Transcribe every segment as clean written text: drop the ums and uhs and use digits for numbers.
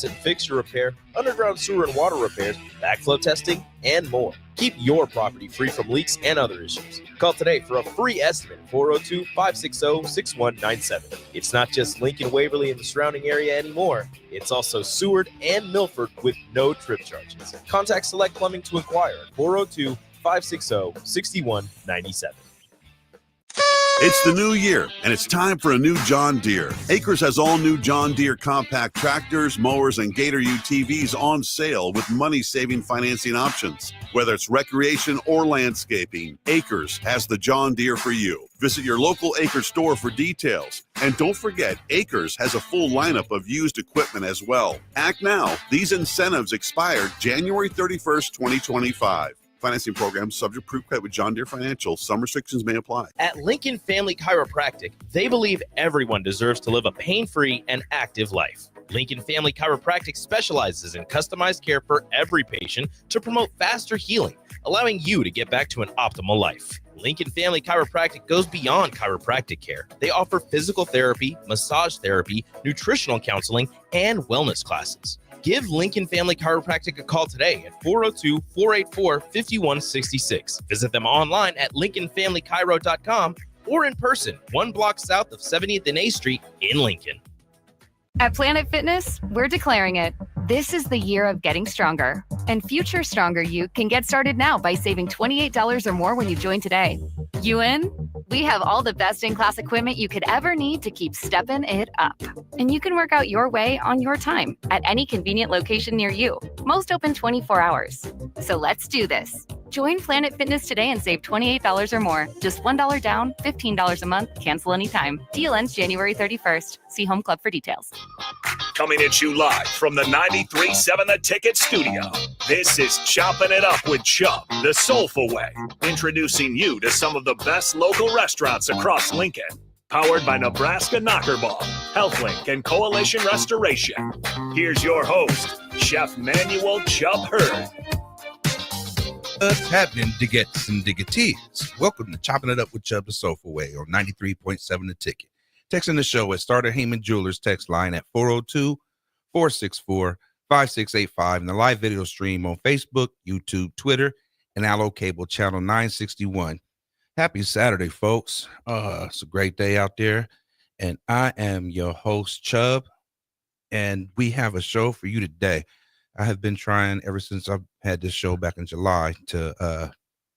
faucet and fixture repair, underground sewer and water repairs, backflow testing, and more. Keep your property free from leaks and other issues. Call today for a free estimate, 402-560-6197. It's not just Lincoln, Waverly, and the surrounding area anymore. It's also Seward and Milford with no trip charges. Contact Select Plumbing to inquire at 402-560-6197. It's the new year, and it's time for a new John Deere. Acres has all new John Deere compact tractors, mowers, and Gator UTVs on sale with money-saving financing options. Whether it's recreation or landscaping, Acres has the John Deere for you. Visit your local Acres store for details. And don't forget, Acres has a full lineup of used equipment as well. Act now. These incentives expire January 31st, 2025. Financing program subject to credit with John Deere Financial. Some restrictions may apply. At Lincoln Family Chiropractic, they believe everyone deserves to live a pain-free and active life. Lincoln Family Chiropractic specializes in customized care for every patient to promote faster healing, allowing you to get back to an optimal life. Lincoln Family Chiropractic goes beyond chiropractic care. They offer physical therapy, massage therapy, nutritional counseling, and wellness classes. Give Lincoln Family Chiropractic a call today at 402-484-5166. Visit them online at lincolnfamilychiro.com or in person, 1 block south of 70th and A Street in Lincoln. At Planet Fitness, we're declaring it. This is the year of getting stronger. And future stronger you can get started now by saving $28 or more when you join today. You in? We have all the best in-class equipment you could ever need to keep stepping it up. And you can work out your way on your time at any convenient location near you. Most open 24 hours. So let's do this. Join Planet Fitness today and save $28 or more. Just $1 down, $15 a month, cancel anytime. Deal ends January 31st. See Home Club for details. Coming at you live from the 93.7 The Ticket Studio. This is Choppin' It Up with Chubb, the soulful way. Introducing you to some of the best local restaurants across Lincoln. Powered by Nebraska Knockerball, HealthLink, and Coalition Restoration. Here's your host, Chef Manuel Chubb Hurd. What's happening, digettes and digetees? Welcome to Chopping It Up with Chubb the Soulful Way on 93.7 The Ticket. Texting the show at Starter Heyman Jewelers text line at 402-464-5685 and the live video stream on Facebook, YouTube, Twitter, and Allo Cable channel 961. Happy Saturday, folks. It's a great day out there, and I am your host, Chubb, and we have a show for you today. I have been trying ever since I've had this show back in July to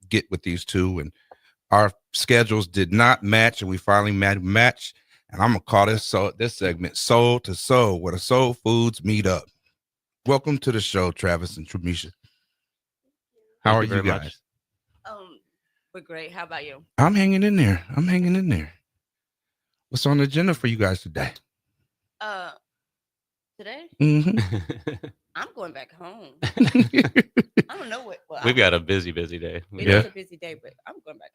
get with these two, and our schedules did not match, and we finally matched. And I'm gonna call this segment "Soul to Soul," where the soul foods meet up. Welcome to the show, Travis and Tramisha. How are you guys? We're great. How about you? I'm hanging in there. What's on the agenda for you guys today? Today? Mm-hmm. I'm going back home. I don't know what. Well, We've got a busy day. It is a busy day, but I'm going back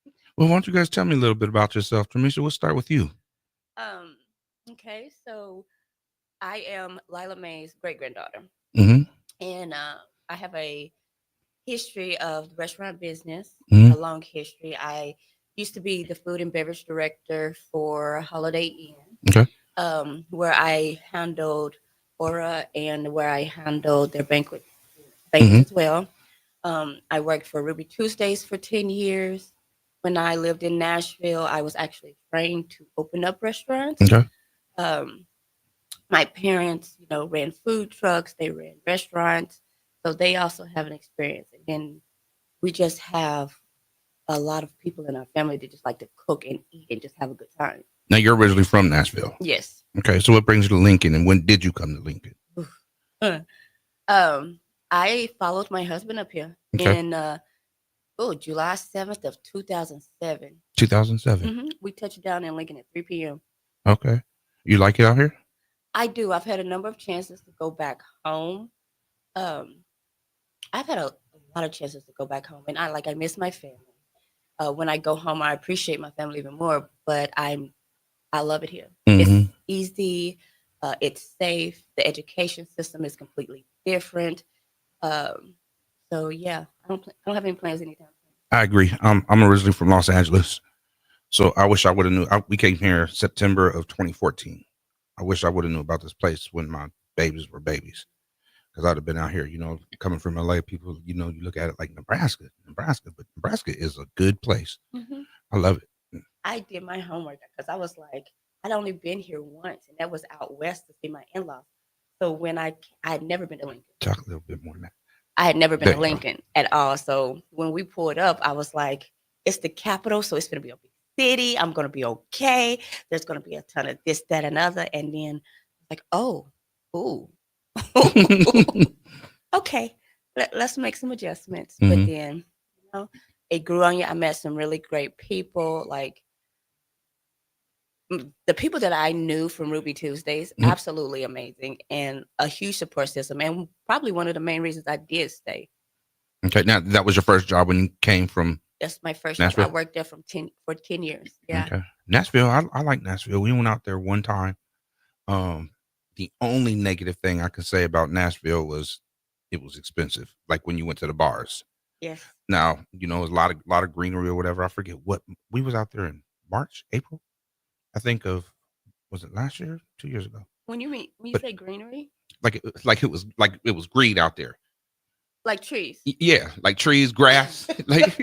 home. Well, why don't you guys tell me a little bit about yourself, Tramisha? We'll start with you. Okay, so I am Lila May's great-granddaughter. Mm-hmm. And I have a history of the restaurant business, Mm-hmm. a long history. I used to be the food and beverage director for Holiday Inn, Okay. where I handled Aura and where I handled their banquet Mm-hmm. as well. I worked for Ruby Tuesdays for 10 years. When I lived in Nashville, I was actually trained to open up restaurants. Okay. My parents, ran food trucks. They ran restaurants. So they also have an experience. And then we just have a lot of people in our family that just like to cook and eat and just have a good time. Now, you're originally from Nashville. Yes. Okay. So what brings you to Lincoln, and when did you come to Lincoln? I followed my husband up here in July 7th of 2007. 2007. Mm-hmm. We touched down in Lincoln at 3 p.m. Okay. You like it out here? I do. I've had a number of chances to go back home. I've had a lot of chances to go back home, and I miss my family. When I go home, I appreciate my family even more, but I love it here. Mm-hmm. It's easy. It's safe. The education system is completely different. So yeah, I don't have any plans anytime soon. I agree. I'm originally from Los Angeles, so I wish I would have knew. We came here September of 2014. I wish I would have knew about this place when my babies were babies. Because I'd have been out here, coming from LA, people, you look at it like Nebraska, but Nebraska is a good place. Mm-hmm. I love it. I did my homework because I was like, I'd only been here once, and that was out west to see my in-laws. So when I had never been to Lincoln. Talk a little bit more than that. I had never been to Lincoln at all. So when we pulled up, I was like, it's the capital, so it's going to be a big city. I'm going to be okay. There's going to be a ton of this, that, and other. And then like, oh, ooh. Okay, let's make some adjustments. Mm-hmm. But then, it grew on you. I met some really great people. Like the people that I knew from Ruby Tuesdays, absolutely amazing, and a huge support system, and probably one of the main reasons I did stay. Okay, now that was your first job when you came from. That's my first Nashville? job. I worked there for 10 years. Yeah. Okay, Nashville. I like Nashville. We went out there one time. The only negative thing I could say about Nashville was it was expensive. Like when you went to the bars. Yes. Now, it was a lot of greenery or whatever. I forget what we was out there in March, April. I think was it last year, 2 years ago? When you say greenery, like it was green out there, like trees. Yeah, like trees, grass, like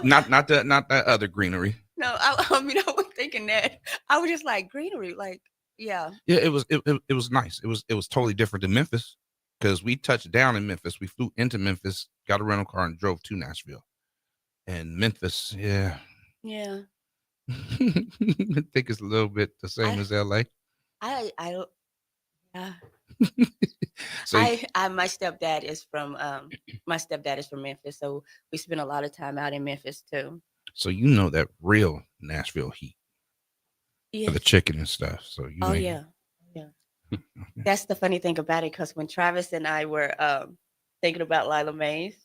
not that other greenery. No, I mean I was thinking that. I was just like greenery, like yeah. Yeah, it was nice. It was totally different than Memphis because we touched down in Memphis. We flew into Memphis, got a rental car, and drove to Nashville. And Memphis, yeah. Yeah. I think it's a little bit the same as LA. Yeah. So my stepdad is from Memphis, so we spent a lot of time out in Memphis too. So that real Nashville heat. Yes. For the chicken and stuff. So yeah. That's the funny thing about it, because when Travis and I were thinking about Lila Mays,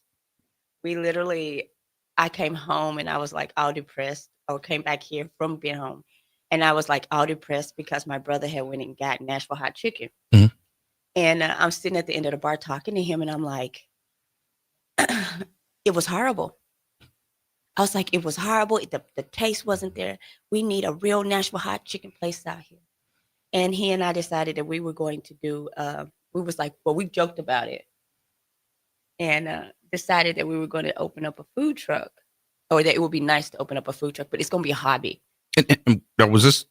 I came home and I was like all depressed, or came back here from being home, and I was like all depressed because my brother had went and got Nashville hot chicken. Mm-hmm. And I'm sitting at the end of the bar talking to him, and I'm like, it was horrible. I was like, it was horrible. The taste wasn't there. We need a real Nashville hot chicken place out here. And he and I decided that we were going to do, we joked about it, and decided that we were going to open up a food truck, or that it would be nice to open up a food truck, but it's going to be a hobby. And was this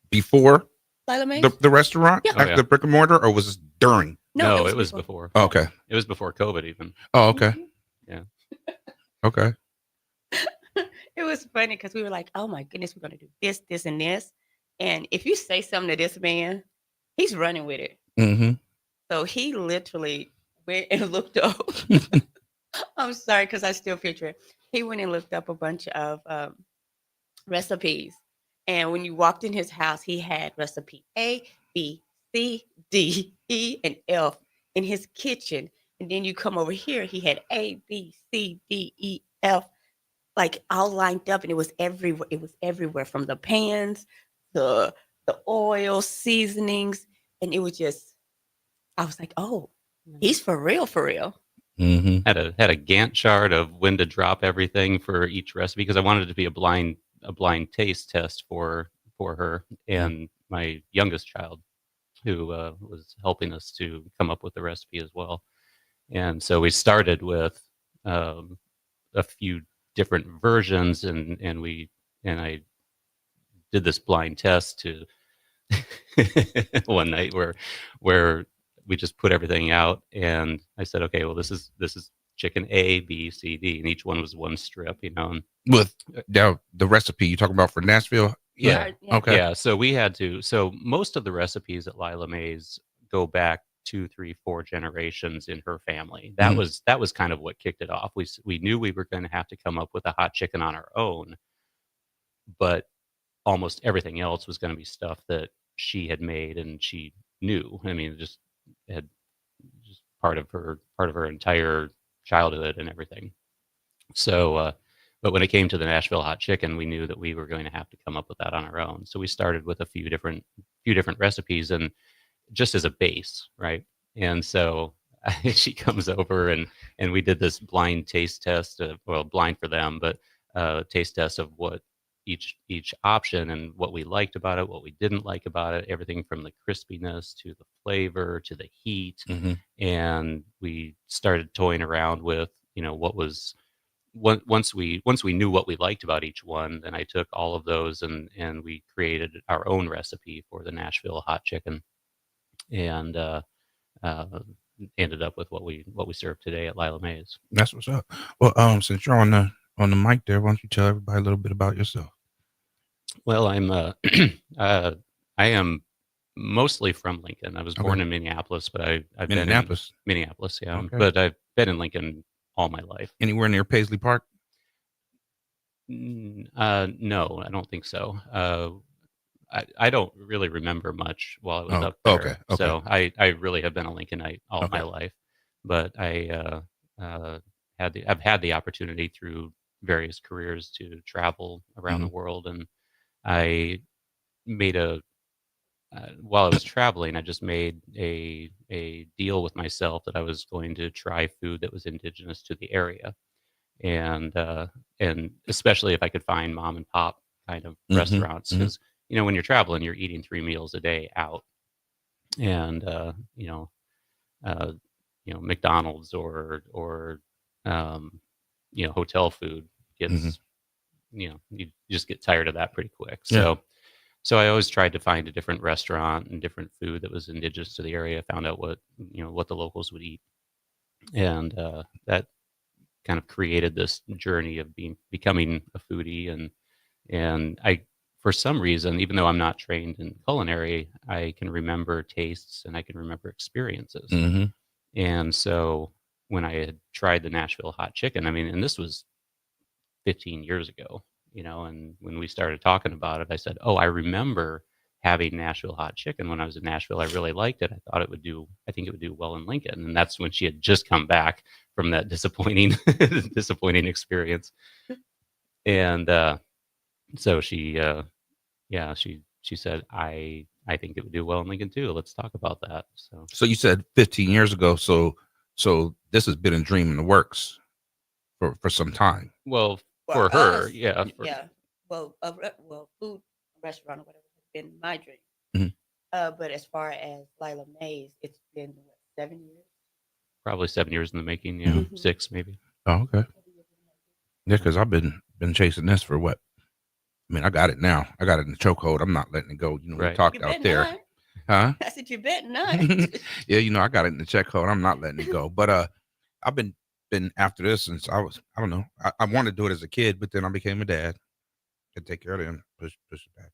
before the restaurant, yeah. The brick and mortar, or was this during? No, it was before. Oh, okay. It was before COVID even. Oh, okay. Yeah. Okay. It was funny because we were like, oh my goodness, we're going to do this, this, and this. And if you say something to this man, he's running with it. Mm-hmm. So he literally went and looked up. I'm sorry, because I still picture it. He went and looked up a bunch of recipes. And when you walked in his house, he had recipe A, B, C, D, E, and F in his kitchen. And then you come over here, he had A, B, C, D, E, F, like all lined up, and it was everywhere. It was everywhere, from the pans, the oil, seasonings, and it was just. I was like, "Oh, he's for real, for real." Mm-hmm. Had a Gantt chart of when to drop everything for each recipe, because I wanted it to be a blind taste test for her and my youngest child, who was helping us to come up with the recipe as well. And so we started with a few different versions, and I did this blind test to one night where we just put everything out, and I said, okay, well, this is chicken A, B, C, D, and each one was one strip, And with now the recipe you talking about for Nashville. Yeah. Okay. Yeah. So we had to. So most of the recipes at Lila Mays go back 2, 3, 4 generations in her family. That was kind of what kicked it off. We knew we were going to have to come up with a hot chicken on our own, but almost everything else was going to be stuff that she had made and she knew. I mean, just part of her entire childhood and everything. So, but when it came to the Nashville hot chicken, we knew that we were going to have to come up with that on our own. So we started with a few different recipes, and just as a base, right? And so she comes over and we did this blind taste test, blind for them, but taste test of what each option and what we liked about it, what we didn't like about it, everything from the crispiness to the flavor to the heat. Mhm. And we started toying around with, what was once we knew what we liked about each one, then I took all of those and we created our own recipe for the Nashville hot chicken, and uh, ended up with what we serve today at Lila Mae's. That's what's up. Well, since you're on the mic there, why don't you tell everybody a little bit about yourself? Well, I'm I am mostly from Lincoln. I was born in Minneapolis, but I've been in Minneapolis, yeah. Okay. But I've been in Lincoln all my life. Anywhere near Paisley Park? No, I don't think so. I don't really remember much while I was up there. Okay. So I really have been a Lincolnite all Okay. my life, but I've had the opportunity through various careers to travel around the world, and I made while I was traveling, I just made a deal with myself that I was going to try food that was indigenous to the area, and especially if I could find mom and pop kind of restaurants, because when you're traveling, you're eating 3 meals a day out, and McDonald's or hotel food gets you just get tired of that pretty quick. So I always tried to find a different restaurant and different food that was indigenous to the area. Found out what the locals would eat, and that kind of created this journey of becoming a foodie. And I, for some reason, even though I'm not trained in culinary, I can remember tastes and I can remember experiences. And so when I had tried the Nashville hot chicken, I mean, and this was 15 years ago, and when we started talking about it, I said, oh, I remember having Nashville hot chicken when I was in Nashville. I really liked it. I think it would do well in Lincoln. And that's when she had just come back from that disappointing experience. And so she said, I think it would do well in Lincoln too. Let's talk about that. So you said 15 years ago. So this has been a dream in the works for some time. Well, for her, yeah. Well, food restaurant or whatever has been my dream. But as far as Lila Mae's, it's been 7 years. Probably 7 years in the making. Yeah, 6 maybe. Oh, okay. Yeah, because I've been chasing this for what? I mean, I got it now. I got it in the chokehold. I'm not letting it go. We talked out there. Not. Huh? I said, you bet not. Yeah, I got it in the chokehold. I'm not letting it go. But I've been after this since I don't know. I wanted to do it as a kid, but then I became a dad. I take care of them, push it back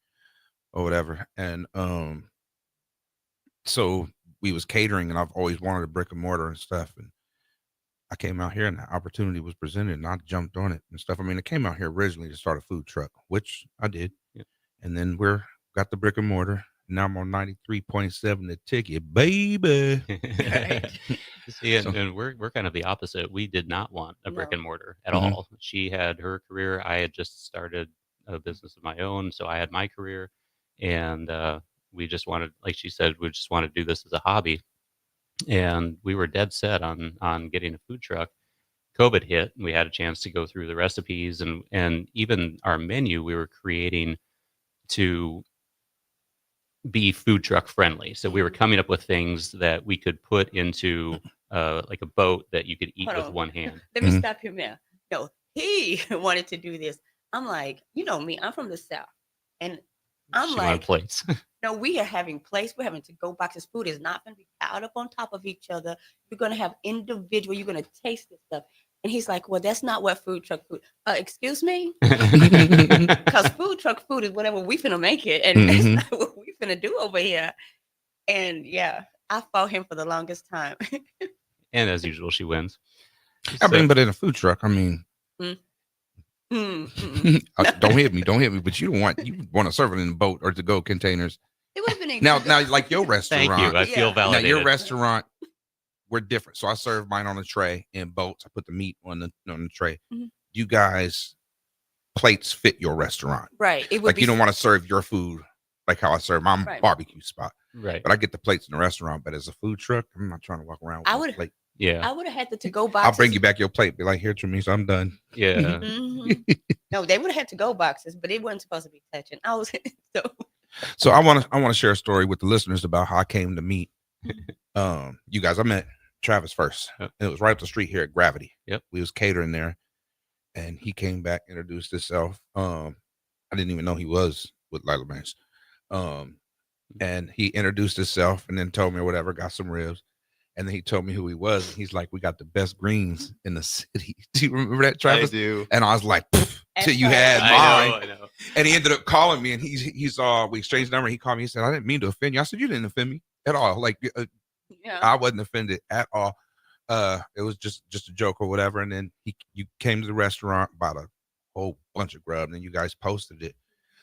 or whatever. And so we was catering, and I've always wanted a brick and mortar and stuff. And I came out here, and the opportunity was presented, and I jumped on it and stuff. I mean, I came out here originally to start a food truck, which I did. Yeah. And then got the brick and mortar. Now I'm on 93.7 the ticket, baby. See, and we're kind of the opposite. We did not want a brick and mortar at all. She had her career. I had just started a business of my own, so I had my career, and we just wanted, like she said, we just wanted to do this as a hobby, and we were dead set on getting a food truck. COVID hit, and we had a chance to go through the recipes and even our menu we were creating to be food truck friendly. So we were coming up with things that we could put into like a boat that you could eat with one hand. Let me stop him there. No, he wanted to do this. I'm like, me, I'm from the South. And I'm like, plates. No, we are having plates. We're having to go boxes. Food is not going to be piled up on top of each other. You're going to have individual. You're going to taste this stuff. And he's like, well, that's not what food truck food. Excuse me? Because food truck food is whatever we finna make it. And that's not what we finna do over here. And yeah, I fought him for the longest time. And as usual, she wins. I mean, but in a food truck, I mean, don't hit me. But you want to serve it in a boat or to go containers. It would have been now, like your restaurant. Thank you. I feel validated. Now your restaurant, we're different. So I serve mine on a tray in boats. I put the meat on the tray. You guys, plates fit your restaurant, right? It would like you don't want to serve your food like how I serve my barbecue spot, right? But I get the plates in the restaurant. But as a food truck, I'm not trying to walk around with a plate. Yeah. I would have had the to-go boxes. I'll bring you back your plate. Be like, here, Tremaine, so I'm done. Yeah. Mhm. No, they would have had to-go boxes, but it wasn't supposed to be touching. I was so. So I want to share a story with the listeners about how I came to meet you guys. I met Travis first. Yep. It was right up the street here at Gravity. Yep. We was catering there, and he came back, introduced himself. I didn't even know he was with Lila Mays. And he introduced himself and then told me whatever, got some ribs. And then he told me who he was. And he's like, we got the best greens in the city. Do you remember that, Travis? I do. And I was like, till you had mine. I know. And he ended up calling me, and we exchanged number. He called me. He said, I didn't mean to offend you. I said, you didn't offend me at all. Like, Yeah. I wasn't offended at all. It was just a joke or whatever. And then you came to the restaurant, bought a whole bunch of grub, and then you guys posted it.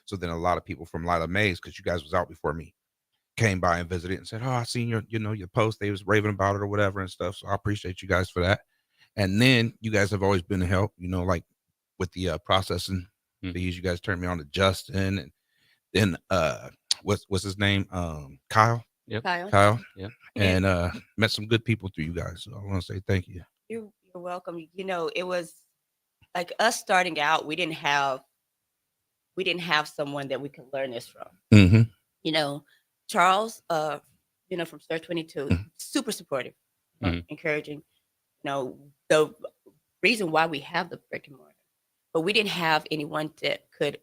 So then a lot of people from Lila Mays, because you guys was out before me, came by and visited and said, oh, I seen your post. They was raving about it or whatever and stuff. So I appreciate you guys for that. And then you guys have always been a help, like with the processing fees. You guys turned me on to Justin, and then what's his name? Kyle. Yep. Kyle. Yep. And met some good people through you guys. So I want to say thank you. You're welcome. It was like us starting out. We didn't have someone that we could learn this from. Mm-hmm. Charles, from Stir 22, super supportive, encouraging. The reason why we have the brick and mortar, but we didn't have anyone that could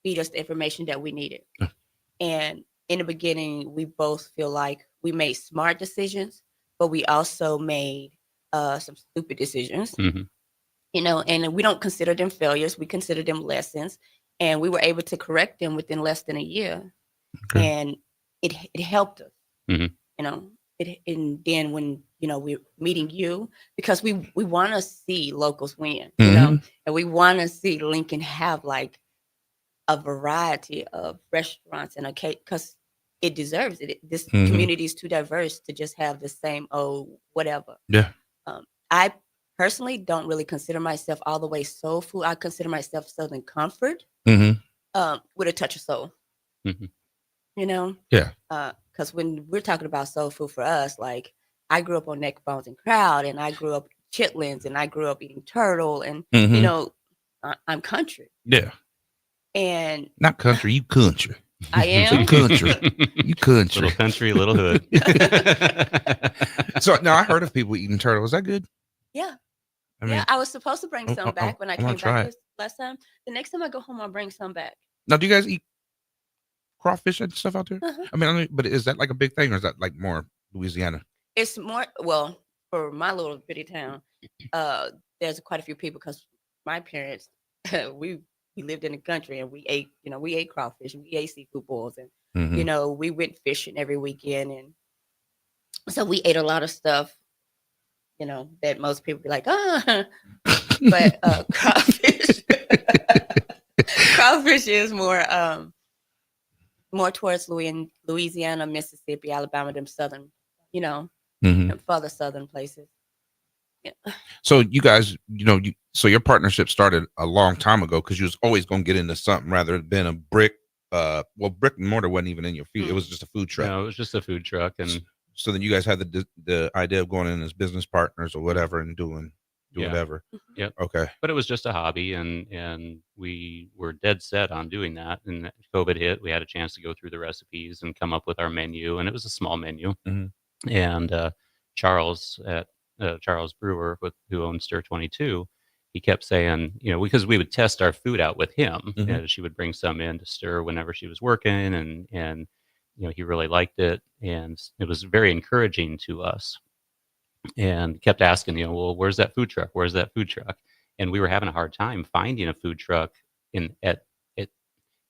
feed us the information that we needed. And in the beginning, we both feel like we made smart decisions, but we also made some stupid decisions. And we don't consider them failures. We consider them lessons. And we were able to correct them within less than a year. Okay. And it helped us, and then when, we're meeting you, because we want to see locals win, and we want to see Lincoln have like a variety of restaurants and because it deserves it. This community is too diverse to just have the same whatever. Yeah. I personally don't really consider myself all the way soul food. I consider myself Southern comfort with a touch of soul. Yeah. Because when we're talking about soul food for us, like I grew up on neck bones and crowd, and I grew up chitlins, and I grew up eating turtle, and I'm country. Yeah. And not country, you country. I am country. You country. Little country, little hood. So now I heard of people eating turtle. Is that good? Yeah. I mean, I was supposed to bring some back when I came try back it. last time. The next time I go home, I'll bring some back. Now, do you guys eat crawfish and stuff out there? I mean, but is that like a big thing, or is that like more Louisiana? It's more, for my little bitty town, there's quite a few people, because my parents, we lived in the country, and we ate crawfish, and we ate seafood boils, and we went fishing every weekend, and so we ate a lot of stuff, that most people be like, but crawfish is more towards Louisiana, Mississippi, Alabama, them southern, them further southern places. Yeah. So you guys, so your partnership started a long time ago, because you was always going to get into something rather than a brick. Brick and mortar wasn't even in your feet. It was just a food truck. No, it was just a food truck, and so then you guys had the idea of going in as business partners or whatever and doing whatever. Yep. Okay. But it was just a hobby, and we were dead set on doing that. And COVID hit. We had a chance to go through the recipes and come up with our menu, and it was a small menu. And Charles Brewer, who owns Stir 22, he kept saying, because we would test our food out with him. She would bring some in to Stir whenever she was working, and he really liked it, and it was very encouraging to us. And kept asking, well, where's that food truck? Where's that food truck? And we were having a hard time finding a food truck at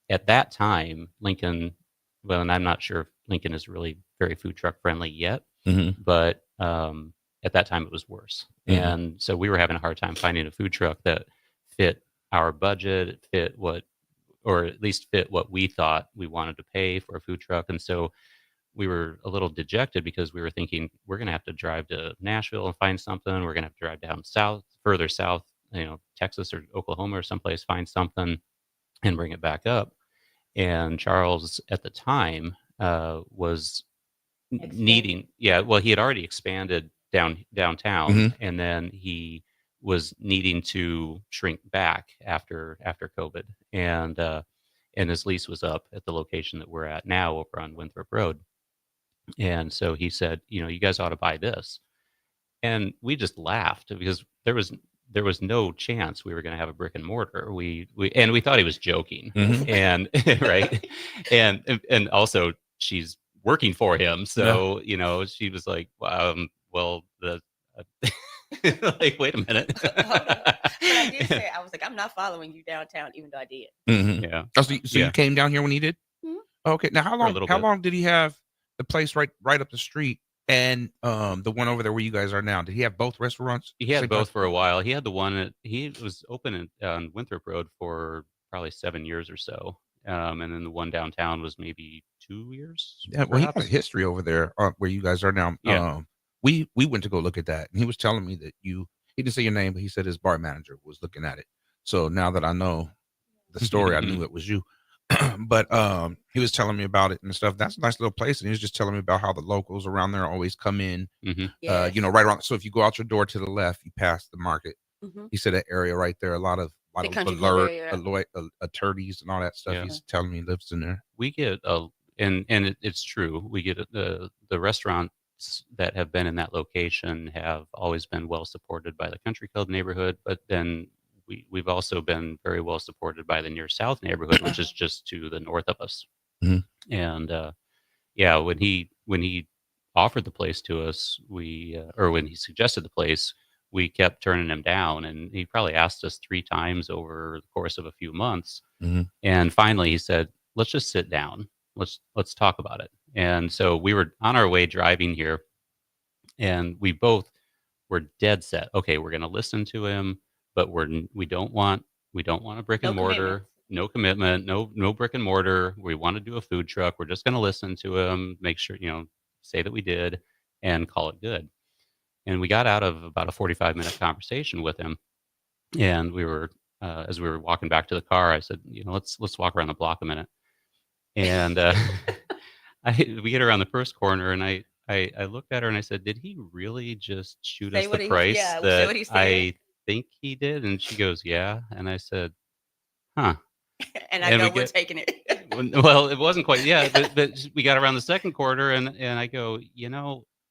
that time. Lincoln, well, and I'm not sure if Lincoln is really very food truck friendly yet, but at that time it was worse. And so we were having a hard time finding a food truck that fit our budget, or at least fit what we thought we wanted to pay for a food truck. And so we were a little dejected, because we were thinking, we're going to have to drive to Nashville and find something. We're going to have to drive down further south, Texas or Oklahoma or someplace, find something and bring it back up. And Charles at the time was needing, he had already expanded downtown, and then he was needing to shrink back after COVID, and his lease was up at the location that we're at now over on Winthrop Road. And so he said, you guys ought to buy this. And we just laughed because there was no chance we were going to have a brick and mortar. We thought he was joking, and right, and also she's working for him, so she was like, well, the like, wait a minute. Hold on. But I did say, I was like, I'm not following you downtown, even though I did. Yeah. Oh, so you came down here when he did? Okay. Now, how long did he have the place right up the street and the one over there where you guys are now? Did he have both restaurants? He had both for a while. He had the one he was open on Winthrop Road for probably 7 years or so, and then the one downtown was maybe 2 years. Yeah, well, he has history over there where you guys are now. Yeah. We went to go look at that, and he was telling me that he didn't say your name, but he said his bar manager was looking at it. So now that I know the story, I knew it was you. But he was telling me about it and stuff. That's a nice little place, and he was just telling me about how the locals around there always come in. Right around. So if you go out your door to the left, you pass the market. He said that area right there, a lot of attorneys and all that stuff. He's telling me he lives in there. We get it's true. We get the restaurants that have been in that location have always been well supported by the Country Club neighborhood, but then we've also been very well supported by the Near South neighborhood, which is just to the north of us. And when he offered the place to us, or when he suggested the place, we kept turning him down, and he probably asked us 3 times over the course of a few months. And finally he said, let's just sit down. Let's talk about it. And so we were on our way driving here, and we both were dead set. Okay, we're going to listen to him, but we don't want a brick and mortar, no commitment, no brick and mortar. We want to do a food truck. We're just going to listen to him, make sure, say that we did, and call it good. And we got out of about a 45-minute conversation with him, and we were as we were walking back to the car, I said, let's walk around the block a minute. And we get around the first corner, and I looked at her and I said, did he really just shoot us the price that I think he did? And she goes, yeah. And I said, huh. And I know we're taking it. Well, it wasn't quite. Yeah, but we got around the second quarter, and I go,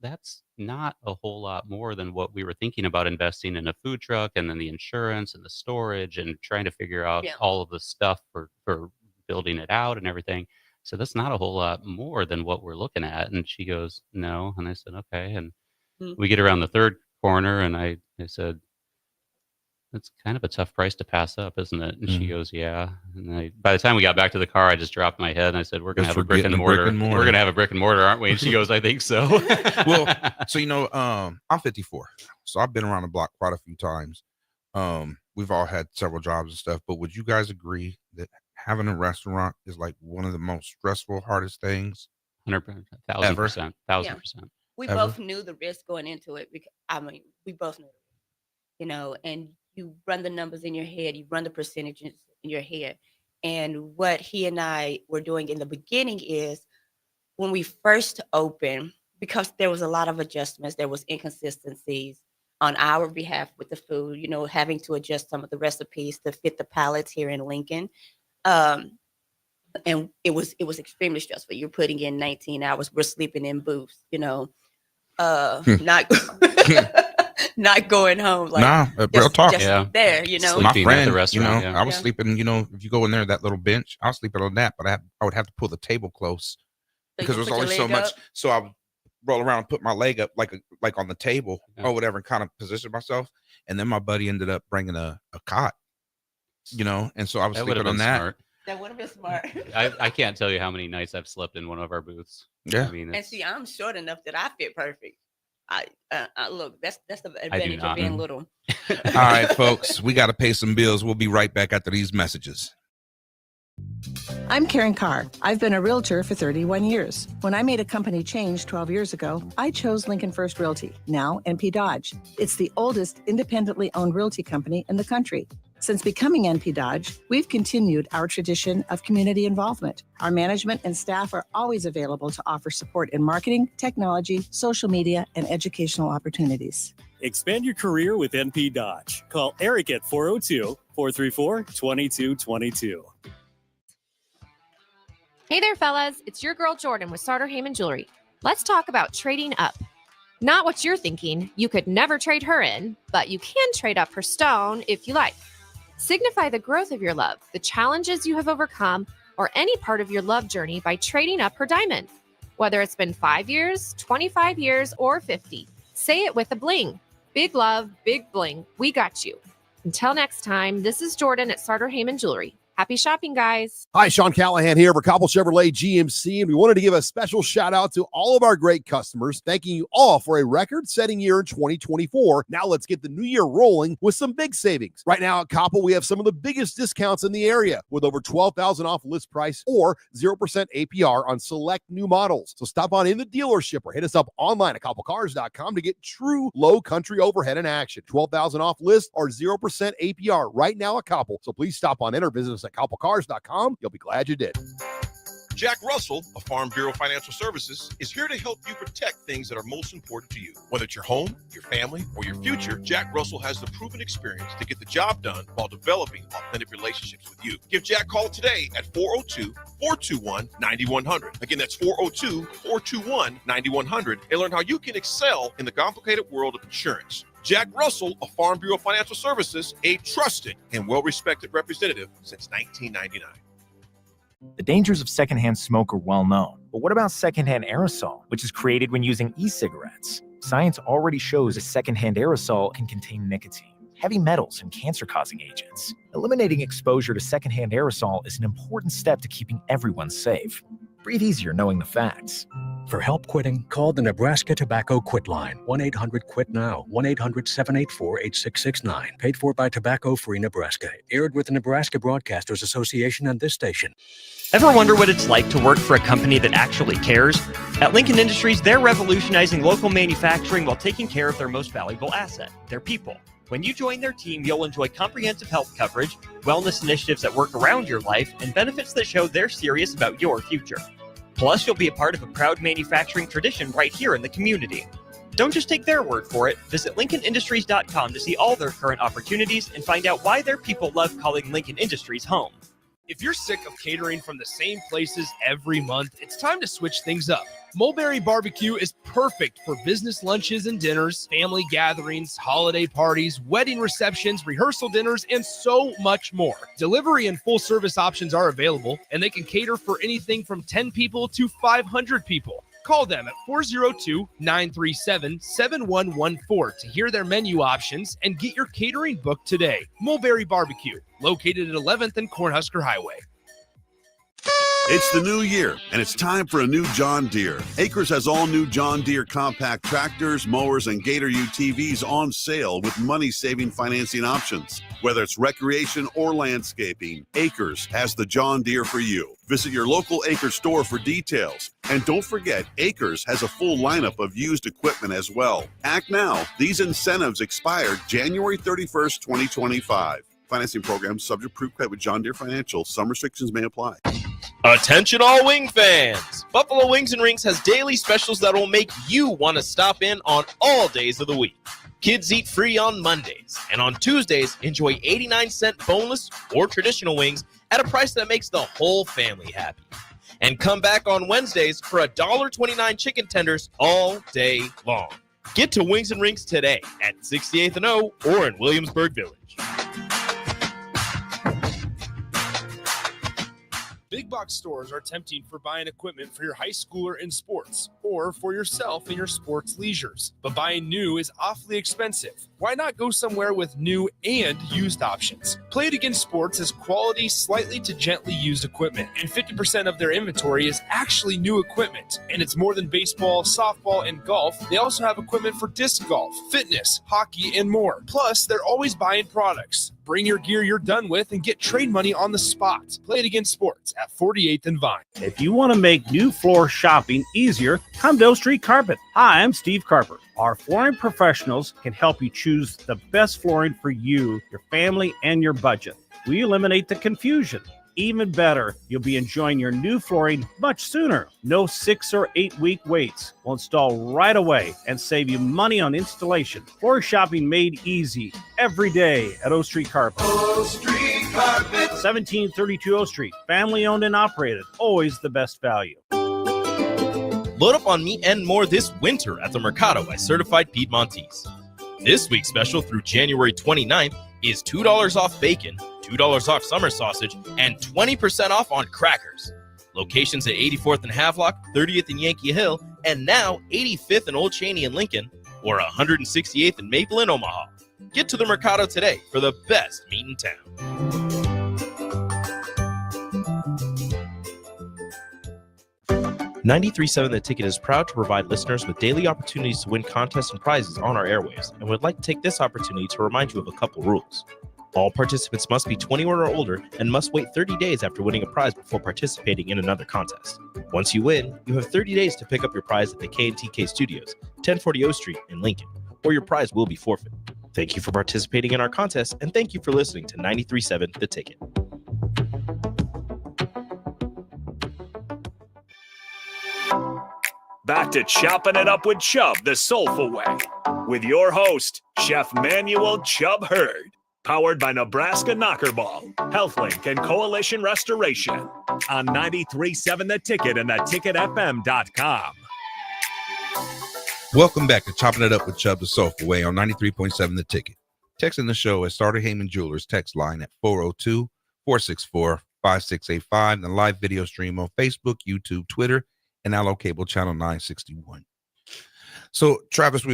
that's not a whole lot more than what we were thinking about investing in a food truck, and then the insurance and the storage and trying to figure out all of the stuff for building it out and everything. So that's not a whole lot more than what we're looking at. And she goes, no. And I said, okay. And we get around the third corner, and I said, that's kind of a tough price to pass up, isn't it? And she goes, yeah. And by the time we got back to the car, I just dropped my head and I said, we're going to have a brick and mortar. We're going to have a brick and mortar, aren't we? And she goes, I think so. Well, so, I'm 54. So I've been around the block quite a few times. We've all had several jobs and stuff, but would you guys agree that having a restaurant is like one of the most stressful, hardest things? 100%, 1,000%. We both knew the risk going into it. We both knew, and you run the numbers in your head, you run the percentages in your head. And what he and I were doing in the beginning is when we first opened, because there was a lot of adjustments, there was inconsistencies on our behalf with the food, having to adjust some of the recipes to fit the palates here in Lincoln. And it was extremely stressful. You're putting in 19 hours. We're sleeping in booths, not going home. Real talk. There, My friend, at the restaurant, I was sleeping, if you go in there, that little bench, I'll sleep on that, but I would have to pull the table close because there was only so much. So I would roll around and put my leg up like on the table or whatever and kind of position myself. And then my buddy ended up bringing a cot, and so I was sleeping on that. Smart. That would have been smart. I can't tell you how many nights I've slept in one of our booths. Yeah. And see, I'm short enough that I fit perfect. I look, that's the advantage of being little. All right, folks, we got to pay some bills. We'll be right back after these messages. I'm Karen Carr. I've been a realtor for 31 years. When I made a company change 12 years ago, I chose Lincoln First Realty, now NP Dodge. It's the oldest independently owned realty company in the country. Since becoming NP Dodge, we've continued our tradition of community involvement. Our management and staff are always available to offer support in marketing, technology, social media, and educational opportunities. Expand your career with NP Dodge. Call Eric at 402-434-2222. Hey there, fellas. It's your girl Jordan with Sartor Heyman Jewelry. Let's talk about trading up. Not what you're thinking. You could never trade her in, but you can trade up her stone if you like. Signify the growth of your love, the challenges you have overcome, or any part of your love journey by trading up her diamond. Whether it's been 5 years, 25 years, or 50, say it with a bling. Big love, big bling. We got you. Until next time, this is Jordan at Sartor Heyman Jewelry. Happy shopping, guys. Hi, Sean Callahan here for Cobble Chevrolet GMC, and we wanted to give a special shout out to all of our great customers, thanking you all for a record-setting year in 2024. Now let's get the new year rolling with some big savings. Right now at Cobble, we have some of the biggest discounts in the area with over $12,000 off list price or 0% APR on select new models. So stop on in the dealership or hit us up online at cobblecars.com to get true low country overhead in action. $12,000 off list or 0% APR right now at Cobble. So please stop on in or visit us at cobblecars.com. You'll be glad you did. Jack Russell of Farm Bureau Financial Services is here to help you protect things that are most important to you. Whether it's your home, your family, or your future, Jack Russell has the proven experience to get the job done while developing authentic relationships with you. Give Jack a call today at 402-421-9100. Again, that's 402-421-9100 and learn how you can excel in the complicated world of insurance. Jack Russell of Farm Bureau Financial Services, a trusted and well-respected representative since 1999. The dangers of secondhand smoke are well known. But what about secondhand aerosol, which is created when using e-cigarettes? Science already shows a secondhand aerosol can contain nicotine, heavy metals, and cancer-causing agents. Eliminating exposure to secondhand aerosol is an important step to keeping everyone safe. Breathe easier knowing the facts. For help quitting, call the Nebraska Tobacco Quit Line, 1-800-QUIT-NOW, 1-800-784-8669. Paid for by Tobacco Free Nebraska. Aired with the Nebraska Broadcasters Association and this station. Ever wonder what it's like to work for a company that actually cares? At Lincoln Industries, they're revolutionizing local manufacturing while taking care of their most valuable asset, their people. When you join their team, you'll enjoy comprehensive health coverage, wellness initiatives that work around your life, and benefits that show they're serious about your future. Plus, you'll be a part of a proud manufacturing tradition right here in the community. Don't just take their word for it. Visit LincolnIndustries.com to see all their current opportunities and find out why their people love calling Lincoln Industries home. If you're sick of catering from the same places every month, it's time to switch things up. Mulberry Barbecue is perfect for business lunches and dinners, family gatherings, holiday parties, wedding receptions, rehearsal dinners, and so much more. Delivery and full service options are available, and they can cater for anything from 10 people to 500 people. Call them at 402-937-7114 to hear their menu options and get your catering booked today. Mulberry Barbecue, located at 11th and Cornhusker Highway. It's the new year, and it's time for a new John Deere. Acres has all new John Deere compact tractors, mowers, and Gator UTVs on sale with money-saving financing options. Whether it's recreation or landscaping, Acres has the John Deere for you. Visit your local Acres store for details. And don't forget, Acres has a full lineup of used equipment as well. Act now. These incentives expire January 31st, 2025. Financing program subject to proof credit with John Deere Financial. Some restrictions may apply. Attention all wing fans! Buffalo Wings and Rings has daily specials that will make you want to stop in on all days of the week. Kids eat free on Mondays, and on Tuesdays, enjoy 89-cent boneless or traditional wings at a price that makes the whole family happy. And come back on Wednesdays for $1.29 chicken tenders all day long. Get to Wings and Rings today at 68th and O or in Williamsburg Village. Big box stores are tempting for buying equipment for your high schooler in sports or for yourself in your sports leisures. But buying new is awfully expensive. Why not go somewhere with new and used options? Play It Again Sports has quality, slightly to gently used equipment, and 50% of their inventory is actually new equipment. And it's more than baseball, softball, and golf. They also have equipment for disc golf, fitness, hockey, and more. Plus, they're always buying products. Bring your gear you're done with and get trade money on the spot. Play It Again Sports at 48th and Vine. If you want to make new floor shopping easier, come to O Street Carpet. Hi, I'm Steve Carper. Our flooring professionals can help you choose the best flooring for you, your family, and your budget. We eliminate the confusion. Even better, you'll be enjoying your new flooring much sooner. No 6 or 8 week waits. We'll install right away and save you money on installation. Floor shopping made easy every day at O Street Carpet. O Street Carpet. 1732 O Street. Family owned and operated. Always the best value. Load up on meat and more this winter at the Mercado by Certified Piedmontese. This week's special through January 29th is $2 off bacon, $2 off summer sausage, and 20% off on crackers. Locations at 84th and Havelock, 30th and Yankee Hill, and now 85th and Old Cheney in Lincoln, or 168th and Maple in Omaha. Get to the Mercado today for the best meat in town. 93.7 The Ticket is proud to provide listeners with daily opportunities to win contests and prizes on our airwaves, and would like to take this opportunity to remind you of a couple rules. All participants must be 21 or older and must wait 30 days after winning a prize before participating in another contest. Once you win, you have 30 days to pick up your prize at the K&TK Studios, 1040 O Street in Lincoln, or your prize will be forfeit. Thank you for participating in our contest, and thank you for listening to 93.7 The Ticket. Back to Choppin' It Up with Chubb, the soulful way, with your host, Chef Manuel Chubb Hurd, powered by Nebraska Knockerball, HealthLink, and Coalition Restoration on 93.7 The Ticket and theticketfm.com. Welcome back to Chopping It Up with Chubb, the soulful way on 93.7 The Ticket. Texting the show is Starter Heyman Jewelers text line at 402-464-5685, and the live video stream on Facebook, YouTube, Twitter, and Allo Cable channel 961. So Travis,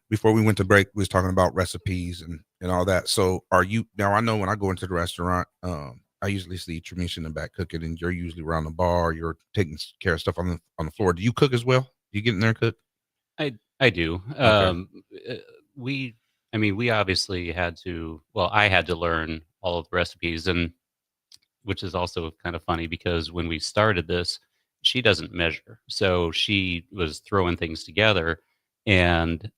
before we went to break, we was talking about recipes and all that. So are you, now I know when I go into the restaurant, I usually see Tramisha in the back cooking, and you're usually around the bar, you're taking care of stuff on the floor. Do you cook as well? Do you get in there and cook? I do. Okay. We obviously had to, well, I had to learn all of the recipes, and which is also kind of funny because when we started this, she doesn't measure. So she was throwing things together, and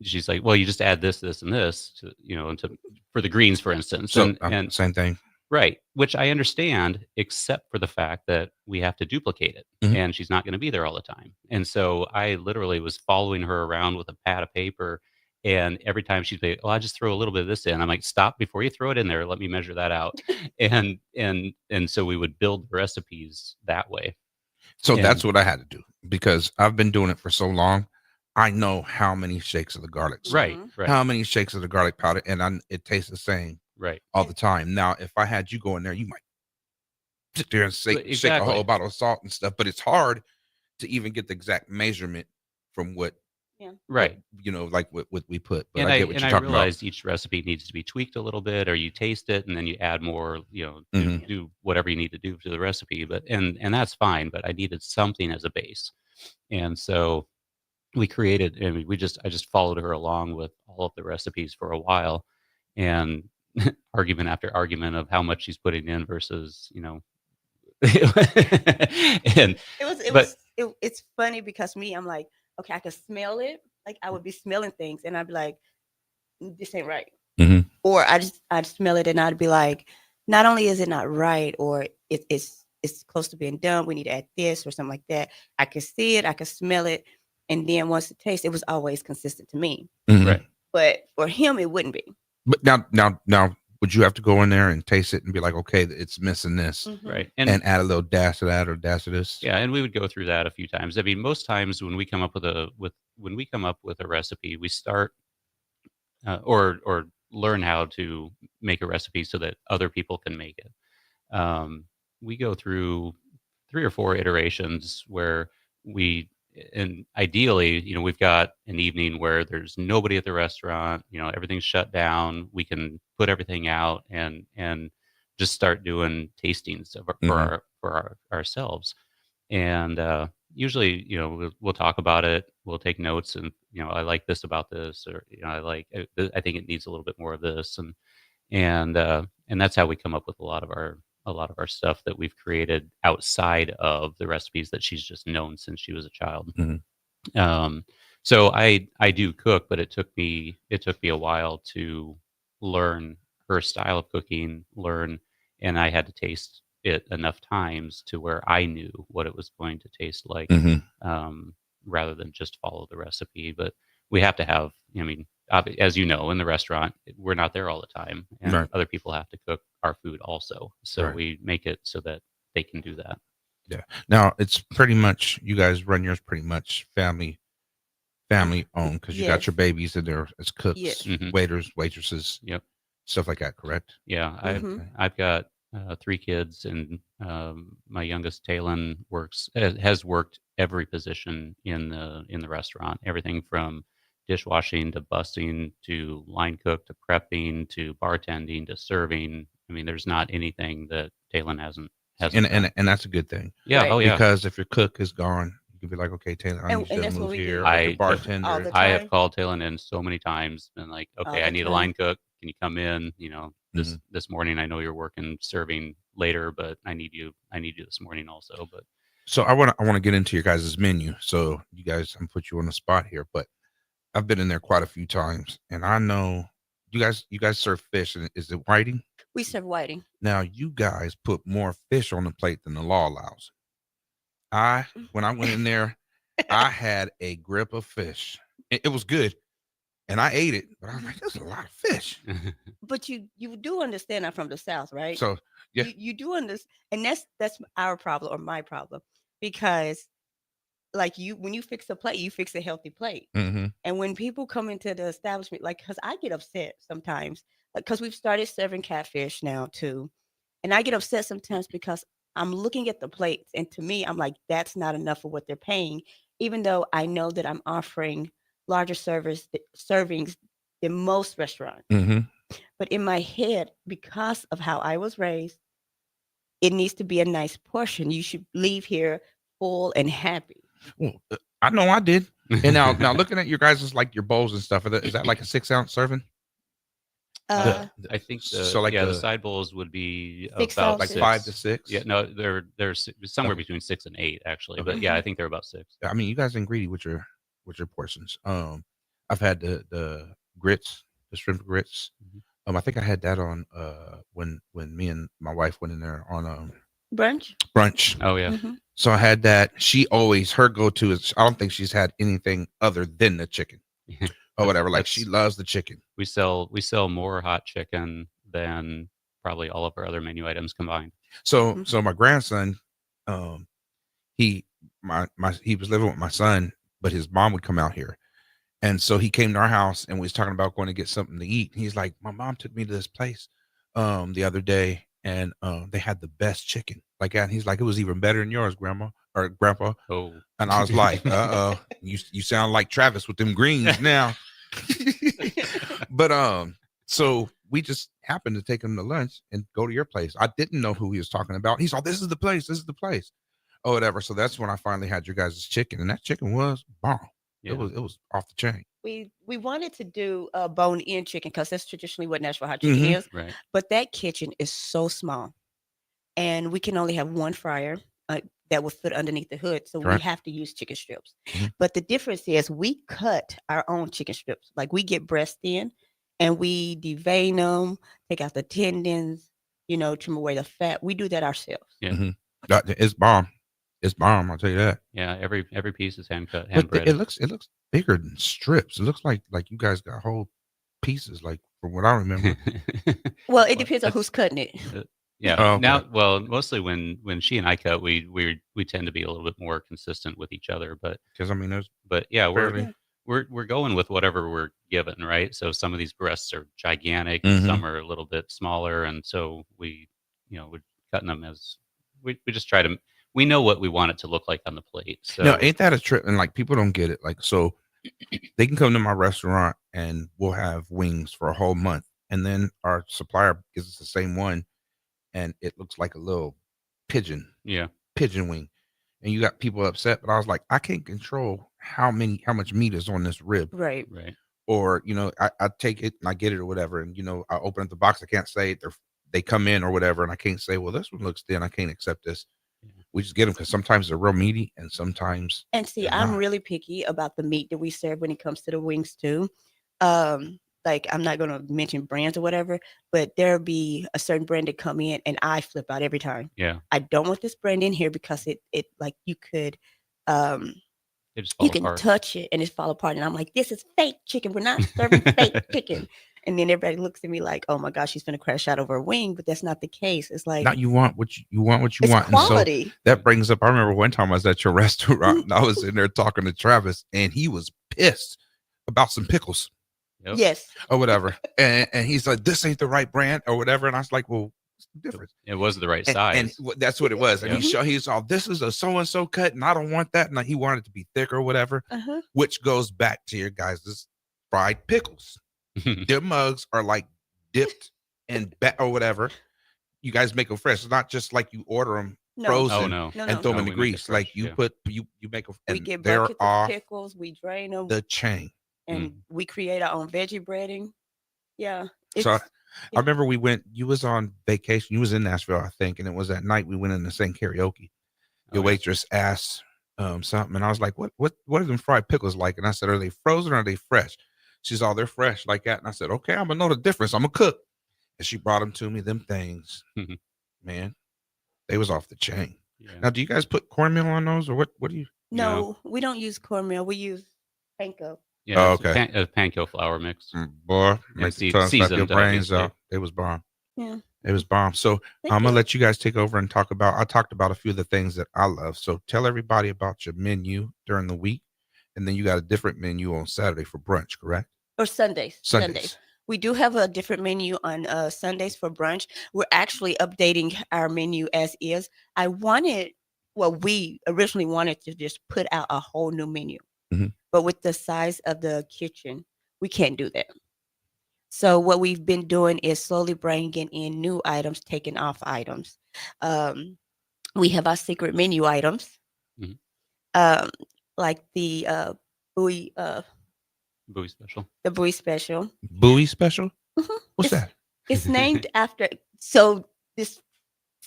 she's like, well, you just add this, this, and this to, for the greens, for instance. So and same thing. Right. Which I understand, except for the fact that we have to duplicate it, and she's not going to be there all the time. And so I literally was following her around with a pad of paper, and every time she'd say, "Oh, I just throw a little bit of this in," I'm like, "Stop before you throw it in there. Let me measure that out." and so we would build recipes that way. So that's what I had to do, because I've been doing it for so long. I know how many shakes of the garlic, right, how many shakes of the garlic powder, and it tastes the same, right, all the time. Now, if I had you go in there, you might sit there and shake a whole bottle of salt and stuff, but it's hard to even get the exact measurement from what, right, like what we put. But and I get what you're talking realized about. each recipe needs to be tweaked a little bit, or you taste it and then you add more, do whatever you need to do to the recipe. But and that's fine. But I needed something as a base, and so we created. I mean, I just followed her along with all of the recipes for a while, and argument after argument of how much she's putting in versus, and it's funny because I'm like, okay, I can smell it. Like I would be smelling things, and I'd be like, "This ain't right," or I'd smell it, and I'd be like, "Not only is it not right, or it's close to being done. We need to add this or something like that." I could see it, I could smell it, and then once it tastes, it was always consistent to me. Right. But for him, it wouldn't be. But now, would you have to go in there and taste it and be like, okay, it's missing this, right, and add a little dash of that or dash of this? Yeah, and we would go through that a few times. I mean, most times when we come up with a recipe, we start or learn how to make a recipe so that other people can make it. We go through 3 or 4 iterations where and ideally, we've got an evening where there's nobody at the restaurant, everything's shut down. We can put everything out and just start doing tastings for ourselves. And usually, we'll talk about it. We'll take notes, and I like this about this, or I think it needs a little bit more of this, and that's how we come up with a lot of our stuff that we've created outside of the recipes that she's just known since she was a child. So I do cook, but it took me a while to learn her style of cooking, and I had to taste it enough times to where I knew what it was going to taste like, rather than just follow the recipe. But we have to have, I mean, as you know, in the restaurant, we're not there all the time, and Right. other people have to cook our food also. So Right. we make it so that they can do that. Yeah. Now it's pretty much, you guys run yours pretty much family owned, because you got Yes. your babies in there as cooks, Yes. waiters, waitresses, Yep. stuff like that. Correct? Yeah, Mhm. I've got 3 kids, and my youngest Talon has worked every position in the restaurant, everything from dishwashing to busing to line cook to prepping to bartending to serving. I mean, there's not anything that Talon hasn't And done. and that's a good thing. Yeah, Right. oh yeah. Because if your cook is gone, you can be like, okay, Taylor, I And- need you and to that's what move we here. do. Or I your have- bartender. All the I have time. called Talon in so many times, and like, All okay, the I need a time. line cook. Can you come in? This morning, I know you're working serving later, but I need you this morning also. But So I want to get into your guys' menu. So you guys, I'm put you on the spot here, but I've been in there quite a few times, and I know you guys serve fish, and is it whiting? We serve whiting. Now you guys put more fish on the plate than the law allows. When I went in there, I had a grip of fish. It was good, and I ate it, but I was like, "There's a lot of fish." But you do understand I'm from the South, right? So yeah, You do understand, and that's our problem or my problem, because like when you fix a plate, you fix a healthy plate. mm-hmm. And when people come into the establishment, like, because I get upset sometimes, like, because we've started serving catfish now too. And I get upset sometimes because I'm looking at the plates. And to me, I'm like, that's not enough for what they're paying, even though I know that I'm offering larger servings than most restaurants. Mm-hmm. But in my head, because of how I was raised, it needs to be a nice portion. You should leave here full and happy. Well, I know I did. And now looking at your guys' like your bowls and stuff, is that like a 6-ounce serving? I think the the side bowls would be 6 about like ounces. 5 to 6. Yeah, no, they're somewhere Okay. between 6 and 8 actually, Okay. but yeah, I think they're about 6. I mean, you guys ain't greedy with your portions. I've had the grits, the shrimp grits. I think I had that on when me and my wife went in there on Brunch. Oh yeah. Mhm. So I had that. She always, her go-to is, I don't think she's had anything other than the chicken or whatever. Like she loves the chicken. We sell more hot chicken than probably all of our other menu items combined. So my grandson, he was living with my son, but his mom would come out here. And so he came to our house and we was talking about going to get something to eat. He's like, my mom took me to this place the other day, and they had the best chicken. Like, and he's like, it was even better than yours, grandma or grandpa. Oh. And I was like, you sound like Travis with them greens now. But so we just happened to take him to lunch and go to your place. I didn't know who he was talking about. He saw, this is the place, or whatever. So that's when I finally had your guys' chicken, and that chicken was bomb. Yeah. It was off the chain. We wanted to do a bone-in chicken because that's traditionally what Nashville hot chicken is. Right. But that kitchen is so small, and we can only have one fryer that will fit underneath the hood. So we Right. have to use chicken strips. Mhm. But the difference is we cut our own chicken strips. Like we get breast in, and we devein them, take out the tendons, trim away the fat. We do that ourselves. Yeah. Mhm. It's bomb. It's bomb. I'll tell you that. Yeah, every piece is hand cut, But hand breaded. it looks bigger than strips. It looks like you guys got whole pieces, like from what I remember. Well, it depends on who's cutting it. Yeah. Oh, okay. Now, well, mostly when she and I cut, we tend to be a little bit more consistent with each other. But because I mean, there's yeah, fairly- we're going with whatever we're given, right? So some of these breasts are gigantic, Mhm. and some are a little bit smaller, and so we're cutting them as we just try to. We know what we want it to look like on the plate. So No, ain't that a trip? And like people don't get it. Like, so they can come to my restaurant and we'll have wings for a whole month, and then our supplier gives us the same one, and it looks like a little pigeon wing, and you got people upset. But I was like, I can't control how much meat is on this rib. Right. Right. or I take it and I get it or whatever, and I open up the box, I can't say they come in or whatever, and I can't say, well, this one looks thin, I can't accept this. We just get them because sometimes they're real meaty and sometimes. And see, they're I'm not. really picky about the meat that we serve when it comes to the wings too. Like I'm not gonna mention brands or whatever, but there'll be a certain brand that come in and I flip out every time. Yeah. I don't want this brand in here because it like you could They just fall you can apart. touch it and it fall apart. And I'm like, this is fake chicken. We're not serving fake chicken. And then everybody looks at me like, oh my gosh, she's gonna crash out over a wing, but that's not the case. It's like Not you want what you want what you it's want. quality. And so that brings up, I remember one time I was at your restaurant and I was in there talking to Travis and he was pissed about some pickles. Yep. Yes. Or whatever. And he's like, this ain't the right brand or whatever. And I was like, well, what's the difference? It was the right And size. that's what it was. And Yep. he's all, this is a so-and-so cut and I don't want that. And he wanted it to be thick or whatever, Uh-huh. which goes back to your guys' fried pickles. Their mugs are like dipped in or whatever. You guys make them fresh. It's not just like you order them No. frozen Oh, no. No, and no. throw them No, in the we make it grease. fresh, Like you yeah. put you make them. We And get they're buckets of off pickles, we drain them, the chain. and we create our own veggie breading. Yeah. So I yeah. remember you was on vacation. You was in Nashville, I think, and it was at night we went in to sing karaoke. Your waitress asked something, and I was like, "What are them fried pickles like?" And I said, "Are they frozen or are they fresh?" She's all, "They're fresh like that." And I said, "Okay, I'm gonna know the difference. I'm gonna cook." And she brought them to me. Them things, man, they was off the chain. Yeah. Now, do you guys put cornmeal on those, or what? What do you? No, we don't use cornmeal. We use panko. Yeah, Oh, it's okay. a panko flour mix. Boy, And make the tongue slap your seasoned, brains obviously. out. It was bomb. Yeah. It was bomb. So I'm gonna let you guys take over and talk about. I talked about a few of the things that I love. So tell everybody about your menu during the week, and then you got a different menu on Saturday for brunch, correct? Or Sundays. Sundays. We do have a different menu on Sundays for brunch. We're actually updating our menu as is. We originally wanted to just put out a whole new menu. But with the size of the kitchen, we can't do that. So what we've been doing is slowly bringing in new items, taking off items. We have our secret menu items, like the buoy special. The buoy special. Buoy special? What's that? It's named after this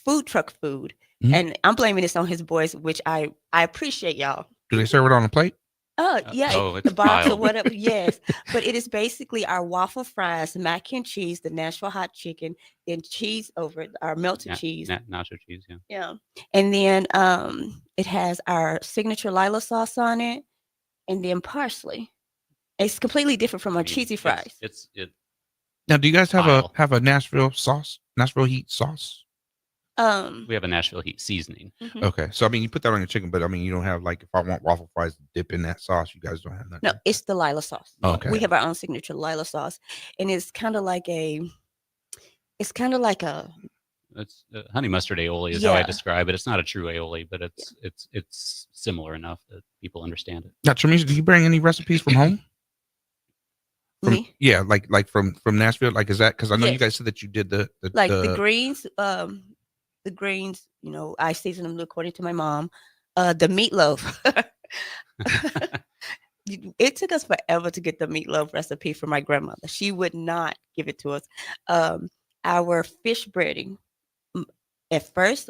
food truck food, and I'm blaming this on his boys, which I appreciate, y'all. Do they serve it on a plate? Yeah, it's the box or piled. whatever. Yes, but it is basically our waffle fries, mac and cheese, the Nashville hot chicken, then cheese over it, our melted cheese. Nacho cheese, yeah. Yeah, and then it has our signature lila sauce on it, and then parsley. It's completely different from our cheesy fries. Now, do you guys Pile. have a Nashville sauce? Nashville heat sauce? We have a Nashville heat seasoning. Okay, so I mean, you put that on your chicken, but I mean, you don't have like if I want waffle fries to dip in that sauce, you guys don't have that. No, it's the lila sauce. Okay. We have our own signature lila sauce, and it's kind of like a. It's honey mustard aioli is how I Yeah. describe it. It's not a true aioli, but it's similar enough that people understand it. Now, Tramisha, do you bring any recipes from home? Me? Yeah, like from Nashville. Like, is that because I know you Yes. guys said that you did the greens. The greens, I season them according to my mom. The meatloaf. It took us forever to get the meatloaf recipe from my grandmother. She would not give it to us. Our fish breading. At first,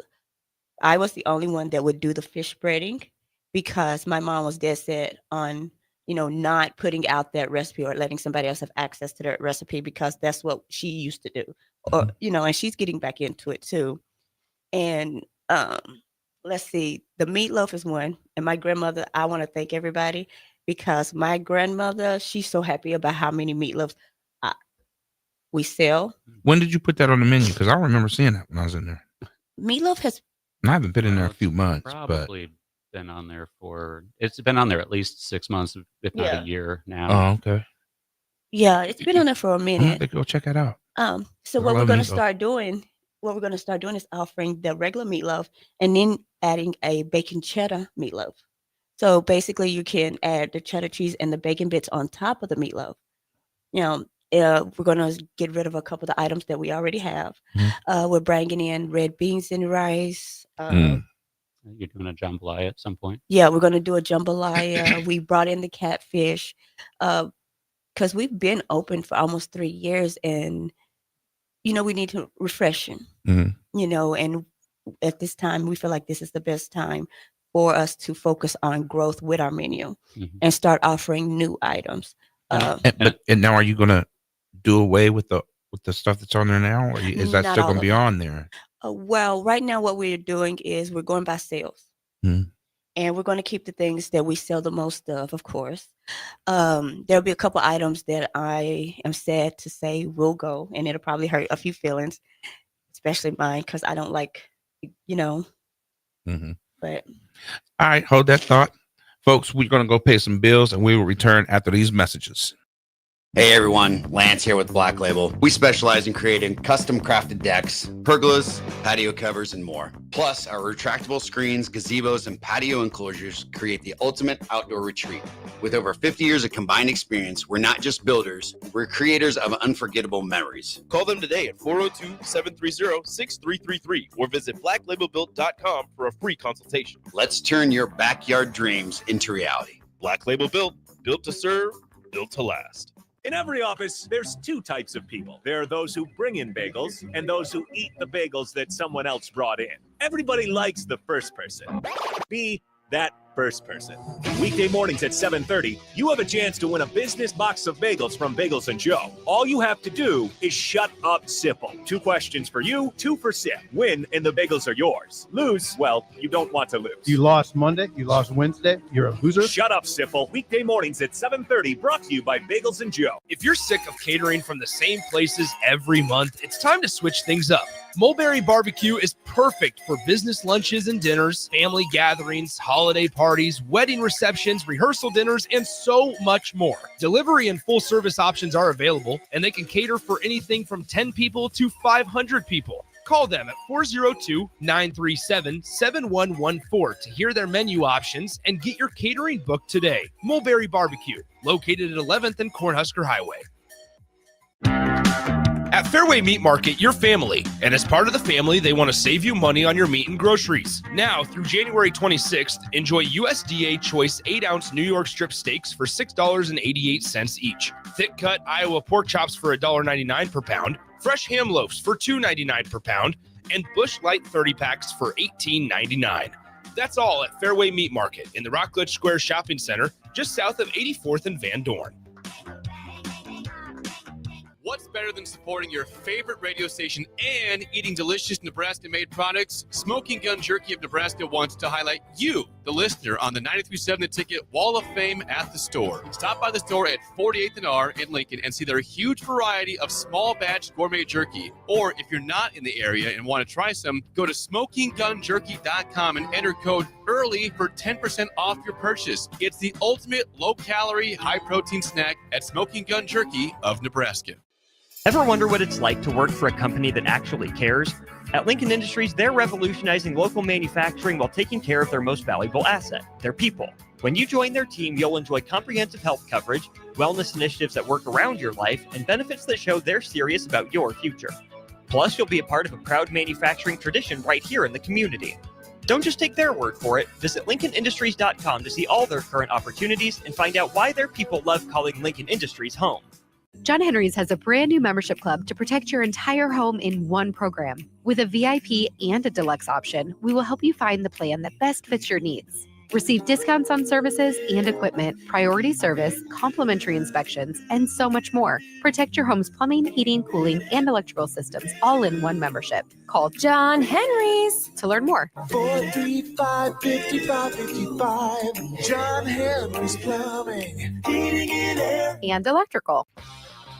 I was the only one that would do the fish breading because my mom was dead set on, not putting out that recipe or letting somebody else have access to that recipe because that's what she used to do. Or, and she's getting back into it too. And let's see, the meatloaf is one. And my grandmother, I want to thank everybody because my grandmother, she's so happy about how many meatloaves we sell. When did you put that on the menu? Because I remember seeing that when I was in there. Meatloaf has. And I haven't been in there a few months, but Probably been on there it's been on there at least 6 months, if not Yeah. a year now. oh, okay. Yeah, it's been on there for a I'm gonna minute. have to go check that out. So I what we're love going to meatloaf. start doing is offering the regular meatloaf and then adding a bacon cheddar meatloaf. So basically you can add the cheddar cheese and the bacon bits on top of the meatloaf. We're going to get rid of a couple of the items that we already have. We're bringing in red beans and rice. You're doing a jambalaya at some point. Yeah, we're going to do a jambalaya. We brought in the catfish. because we've been open for almost 3 years, and we need to refreshing. And at this time, we feel like this is the best time for us to focus on growth with our menu and start offering new items. And now, are you going to do away with the stuff that's on there now, or is that Not still all going to of be it. on there? Well, right now, what we're doing is we're going by sales. And we're going to keep the things that we sell the most of course. There'll be a couple items that I am sad to say will go, and it'll probably hurt a few feelings, especially mine, because I don't like, but. All right, hold that thought. Folks, we're going to go pay some bills, and we will return after these messages. Hey everyone, Lance here with Black Label. We specialize in creating custom crafted decks, pergolas, patio covers, and more. Plus, our retractable screens, gazebos, and patio enclosures create the ultimate outdoor retreat. With over 50 years of combined experience, we're not just builders, we're creators of unforgettable memories. Call them today at 402-730-6333 or visit blacklabelbuilt.com for a free consultation. Let's turn your backyard dreams into reality. Black Label Built, built to serve, built to last. In every office, there's two types of people. There are those who bring in bagels and those who eat the bagels that someone else brought in. Everybody likes the first person. Be that first person. Weekday mornings at 7:30, you have a chance to win a business box of bagels from Bagels & Joe. All you have to do is shut up, Sipple. 2 questions for you, 2 for Sip. Win, and the bagels are yours. Lose, well, you don't want to lose. You lost Monday, you lost Wednesday, you're a loser. Shut up, Sipple. Weekday mornings at 7:30, brought to you by Bagels & Joe. If you're sick of catering from the same places every month, it's time to switch things up. Mulberry Barbecue is perfect for business lunches and dinners, family gatherings, holiday parties, wedding receptions, rehearsal dinners, and so much more. Delivery and full service options are available, and they can cater for anything from 10 people to 500 people. Call them at 402-937-7114 to hear their menu options and get your catering booked today. Mulberry Barbecue, located at 11th and Cornhusker Highway. At Fairway Meat Market, you're family, and as part of the family, they want to save you money on your meat and groceries. Now, through January 26th, enjoy USDA Choice 8-ounce New York strip steaks for $6.88 each, thick-cut Iowa pork chops for $1.99 per pound, fresh ham loaves for $2.99 per pound, and Busch Light 30-packs for $18.99. That's all at Fairway Meat Market in the Rockledge Square Shopping Center, just south of 84th and Van Dorn. What's better than supporting your favorite radio station and eating delicious Nebraska-made products? Smoking Gun Jerky of Nebraska wants to highlight you, the listener, on the 93.7 The Ticket Wall of Fame at the store. Stop by the store at 48th and R in Lincoln and see their huge variety of small batch gourmet jerky. Or if you're not in the area and want to try some, go to smokinggunjerky.com and enter code EARLY for 10% off your purchase. It's the ultimate low-calorie, high-protein snack at Smoking Gun Jerky of Nebraska. Ever wonder what it's like to work for a company that actually cares? At Lincoln Industries, they're revolutionizing local manufacturing while taking care of their most valuable asset, their people. When you join their team, you'll enjoy comprehensive health coverage, wellness initiatives that work around your life, and benefits that show they're serious about your future. Plus, you'll be a part of a proud manufacturing tradition right here in the community. Don't just take their word for it. Visit LincolnIndustries.com to see all their current opportunities and find out why their people love calling Lincoln Industries home. John Henry's has a brand new membership club to protect your entire home in one program. With a VIP and a deluxe option, we will help you find the plan that best fits your needs. Receive discounts on services and equipment, priority service, complimentary inspections, and so much more. Protect your home's plumbing, heating, cooling, and electrical systems all in one membership. Call John Henry's to learn more. 435-5555. John Henry's Plumbing, Heating and Air. And electrical.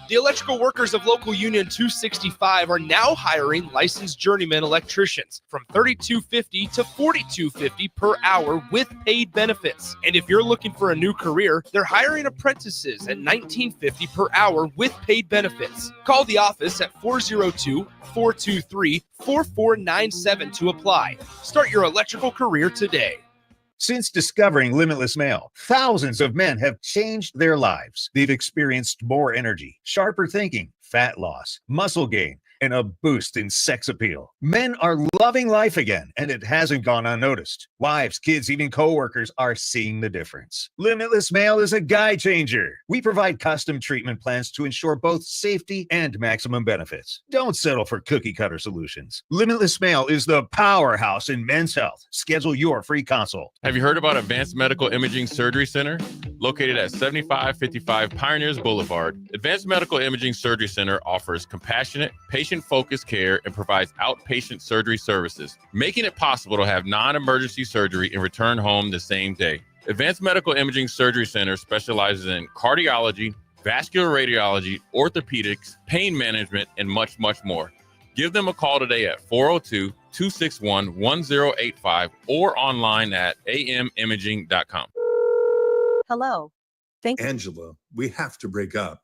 The electrical workers of Local Union 265 are now hiring licensed journeyman electricians from $32.50 to $42.50 per hour with paid benefits. And if you're looking for a new career, they're hiring apprentices at $19.50 per hour with paid benefits. Call the office at 402-423-4497 to apply. Start your electrical career today. Since discovering Limitless Mail, thousands of men have changed their lives. They've experienced more energy, sharper thinking, fat loss, muscle gain, and a boost in sex appeal. Men are loving life again, and it hasn't gone unnoticed. Wives, kids, even coworkers are seeing the difference. Limitless Male is a guy changer. We provide custom treatment plans to ensure both safety and maximum benefits. Don't settle for cookie cutter solutions. Limitless Male is the powerhouse in men's health. Schedule your free consult. Have you heard about Advanced Medical Imaging Surgery Center? Located at 7555 Pioneers Boulevard, Advanced Medical Imaging Surgery Center offers compassionate, patient-focused care and provides outpatient surgery services, making it possible to have non-emergency surgery and return home the same day. Advanced Medical Imaging Surgery Center specializes in cardiology, vascular radiology, orthopedics, pain management, and much, much more. Give them a call today at 402-261-1085 or online at amimaging.com. Hello. Angela, we have to break up.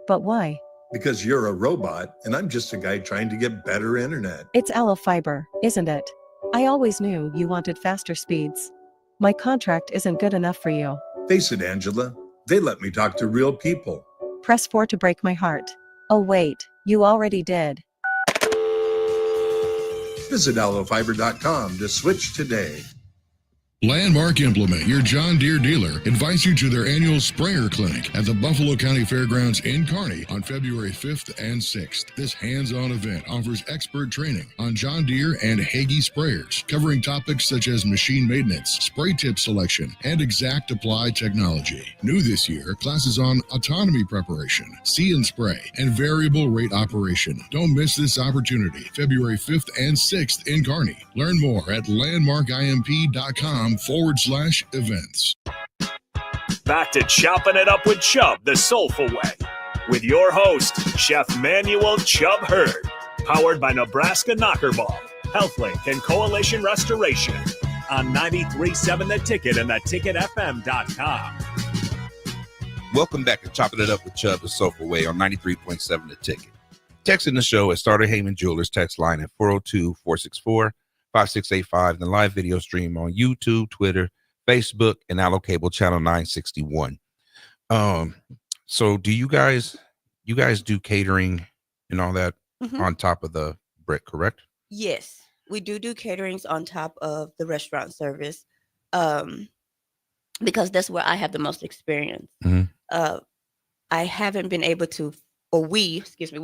But why? Because you're a robot and I'm just a guy trying to get better internet. It's Aloe Fiber, isn't it? I always knew you wanted faster speeds. My contract isn't good enough for you. Face it, Angela, they let me talk to real people. Press 4 to break my heart. Oh wait, you already did. Visit aloefiber.com to switch today. Landmark Implement, your John Deere dealer, invites you to their annual sprayer clinic at the Buffalo County Fairgrounds in Kearney on February 5th and 6th. This hands-on event offers expert training on John Deere and Hagie sprayers, covering topics such as machine maintenance, spray tip selection, and exact apply technology. New this year, classes on autonomy preparation, see and spray, and variable rate operation. Don't miss this opportunity, February 5th and 6th in Kearney. Learn more at landmarkimp.com/events. Back to Chopping It Up with Chubb, the soulful way, with your host, Chef Manuel Chubb Hurd, powered by Nebraska Knockerball, HealthLink, and Coalition Restoration on 93.7 The Ticket and theticketfm.com. Welcome back to Chopping It Up with Chubb, the soulful way on 93.7 The Ticket. Texting the show at Starter Heyman Jewelers text line at 402-464-5685, and the live video stream on YouTube, Twitter, Facebook, and Allo Cable channel 961. So do you guys do catering and all that on top of the brick, correct? Yes, we do caterings on top of the restaurant service, because that's where I have the most experience. I haven't been able to, or we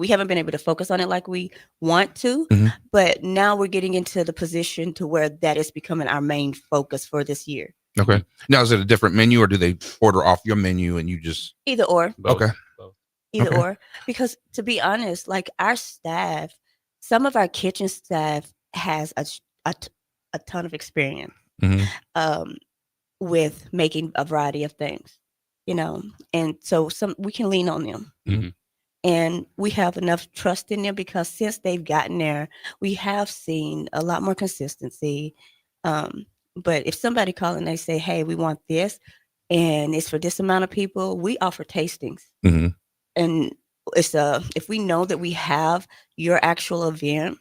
haven't been able to focus on it like we want to, but now we're getting into the position to where that is becoming our main focus for this year. Okay. Now, is it a different menu, or do they order off your menu and you just... Either or. Okay. Either or. Because to be honest, like our staff, some of our kitchen staff has a ton of experience with making a variety of things, and so we can lean on them. And we have enough trust in them because since they've gotten there, we have seen a lot more consistency. But if somebody calls and they say, hey, we want this, and it's for this amount of people, we offer tastings. And it's if we know that we have your actual event,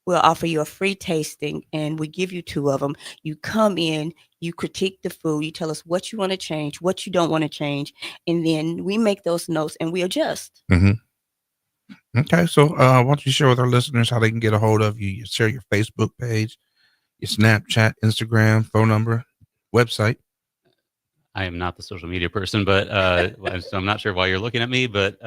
we'll offer you a free tasting, and we give you 2 of them. You come in, you critique the food, you tell us what you want to change, what you don't want to change, and then we make those notes and we adjust. Okay, so why don't you share with our listeners how they can get a hold of you? You share your Facebook page, your Snapchat, Instagram, phone number, website. I am not the social media person, but so I'm not sure why you're looking at me. But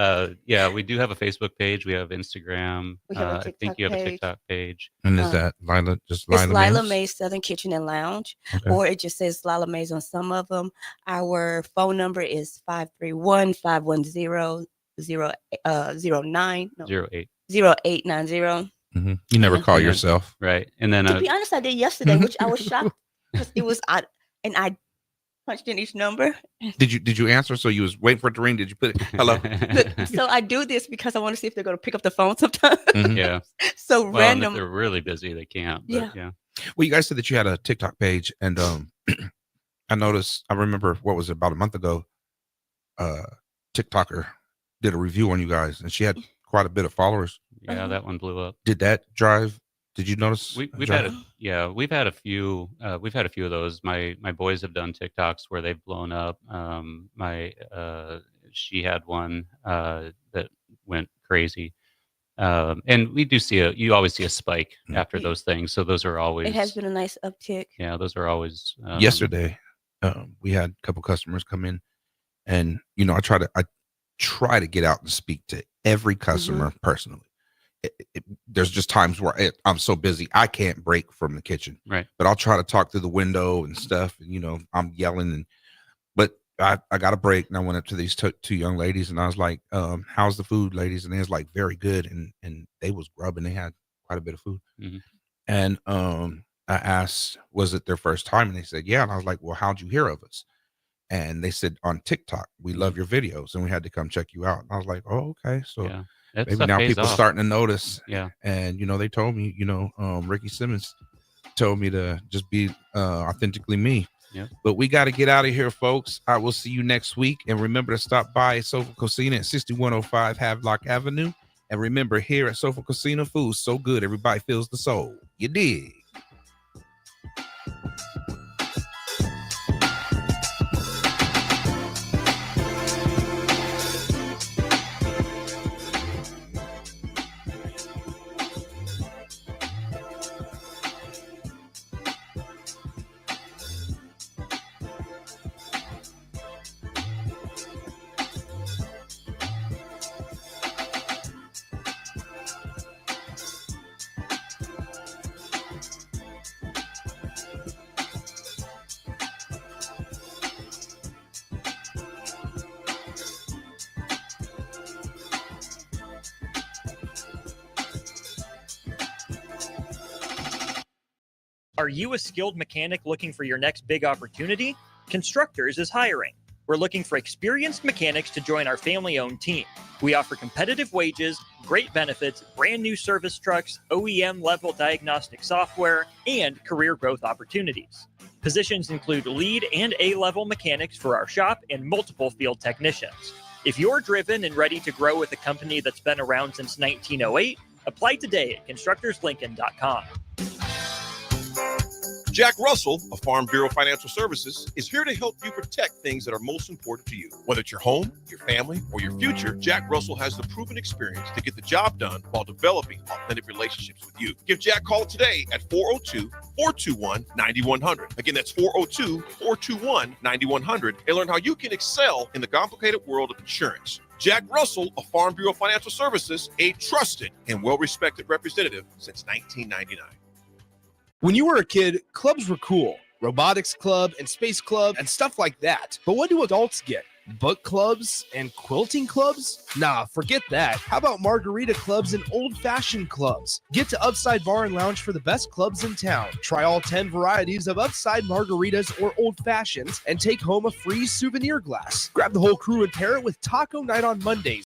yeah, we do have a Facebook page. We have Instagram. I think you have a TikTok page. And is that Lila? Just It's Lila Lila Mays Southern Kitchen and Lounge, Okay. or it just says Lila Mays on some of them. Our phone number is 531-510-0890. 0890. You never call yourself. Right. And then To be honest, I did yesterday, which I was shocked because it was odd, and I punched in each number. Did you answer? So you was waiting for it to ring. Did you put it? Hello. So I do this because I want to see if they're going to pick up the phone sometimes. Yeah. So Well, and random. if they're really busy, they can't. But yeah. Well, you guys said that you had a TikTok page, and I noticed. I remember what was it, about a month ago. TikToker did a review on you guys, and she had quite a bit of followers. Yeah, that one blew up. Did that drive? Did you notice? We've had a few of those. My boys have done TikToks where they've blown up. She had one that went crazy. And we do you always see a spike after those things. So those are always. It has been a nice uptick. Yeah, those are always. Yesterday, we had a couple customers come in, and I try to get out and speak to every customer personally. There's just times where I'm so busy I can't break from the kitchen, right? But I'll try to talk through the window and stuff, and I'm yelling, but I got a break, and I went up to these two young ladies, and I was like, how's the food, ladies? And they was like, very good, and they was grubbing. They had quite a bit of food. And I asked, was it their first time? And they said, yeah. And I was like, well, how'd you hear of us? And they said, on TikTok, we love your videos, and we had to come check you out. And I was like, oh, okay. So maybe now people starting to notice. Yeah. And, they told me, Ricky Simmons told me to just be authentically me. Yeah. But we got to get out of here, folks. I will see you next week. And remember to stop by Sofa Cocina at 6105 Havelock Avenue. And remember, here at Sofa Cocina, food's so good, everybody feels the soul. You dig? Are you a skilled mechanic looking for your next big opportunity? Constructors is hiring. We're looking for experienced mechanics to join our family-owned team. We offer competitive wages, great benefits, brand new service trucks, OEM-level diagnostic software, and career growth opportunities. Positions include lead and A-level mechanics for our shop and multiple field technicians. If you're driven and ready to grow with a company that's been around since 1908, apply today at constructorslincoln.com. Jack Russell of Farm Bureau Financial Services is here to help you protect things that are most important to you. Whether it's your home, your family, or your future, Jack Russell has the proven experience to get the job done while developing authentic relationships with you. Give Jack a call today at 402-421-9100. Again, that's 402-421-9100 and learn how you can excel in the complicated world of insurance. Jack Russell of Farm Bureau Financial Services, a trusted and well-respected representative since 1999. When you were a kid, clubs were cool. Robotics club and space club and stuff like that. But what do adults get? Book clubs and quilting clubs? Nah, forget that. How about margarita clubs and old-fashioned clubs? Get to Upside Bar and Lounge for the best clubs in town. Try all 10 varieties of Upside margaritas or old-fashions and take home a free souvenir glass. Grab the whole crew and pair it with taco night on Mondays